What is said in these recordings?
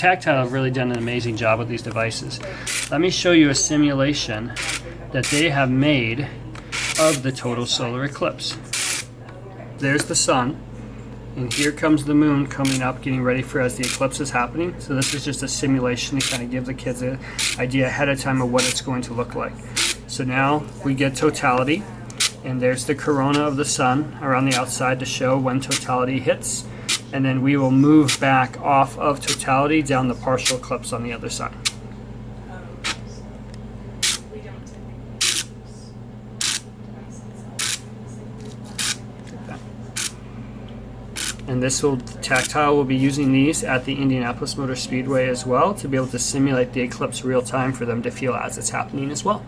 Tactile have really done an amazing job with these devices. Let me show you a simulation that they have made of the total solar eclipse. There's the sun, and here comes the moon coming up, getting ready for as the eclipse is happening. So this is just a simulation to kind of give the kids an idea ahead of time of what it's going to look like. So now we get totality, and there's the corona of the sun around the outside to show when totality hits, and then we will move back off of totality down the partial eclipse on the other side. And this will, Tactile will be using these at the Indianapolis Motor Speedway as well to be able to simulate the eclipse real time for them to feel as it's happening as well.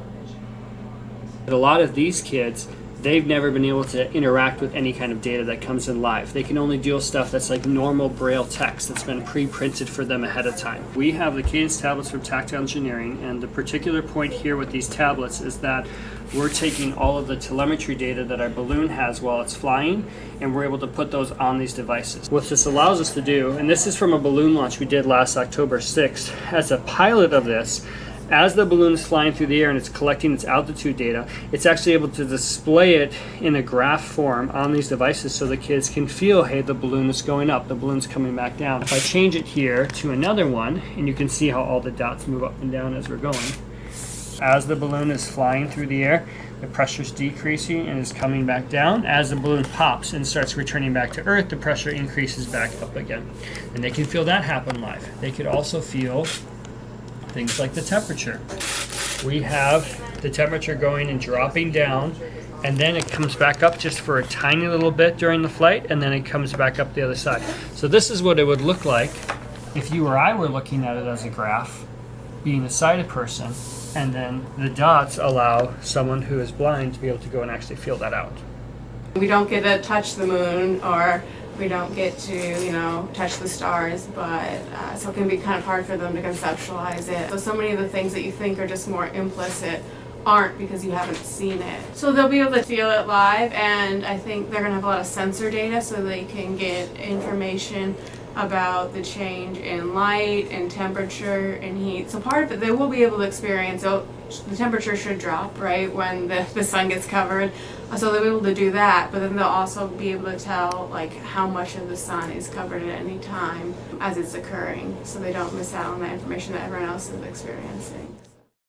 But a lot of these kids, they've never been able to interact with any kind of data that comes in live. They can only deal with stuff that's like normal Braille text that's been pre-printed for them ahead of time. We have the Cadence tablets from Tactile Engineering, and the particular point here with these tablets is that we're taking all of the telemetry data that our balloon has while it's flying, and we're able to put those on these devices. What this allows us to do, and this is from a balloon launch we did last October 6th, as a pilot of this, as the balloon is flying through the air and it's collecting its altitude data, it's actually able to display it in a graph form on these devices so the kids can feel, hey, the balloon is going up, the balloon's coming back down. If I change it here to another one, and you can see how all the dots move up and down as we're going. As the balloon is flying through the air, the pressure is decreasing and is coming back down. As the balloon pops and starts returning back to Earth, the pressure increases back up again. And they can feel that happen live. They could also feel things like the temperature. We have the temperature going and dropping down, and then it comes back up just for a tiny little bit during the flight, and then it comes back up the other side. So this is what it would look like if you or I were looking at it as a graph, being a sighted person, and then the dots allow someone who is blind to be able to go and actually feel that out. We don't get to touch the moon, or we don't get to, touch the stars, but so it can be kind of hard for them to conceptualize it. So many of the things that you think are just more implicit aren't, because you haven't seen it. So they'll be able to feel it live, and I think they're gonna have a lot of sensor data so they can get information about the change in light and temperature and heat. So part of it, they will be able to experience, the temperature should drop, right, when the sun gets covered. So they'll be able to do that, but then they'll also be able to tell like how much of the sun is covered at any time as it's occurring, so they don't miss out on the information that everyone else is experiencing.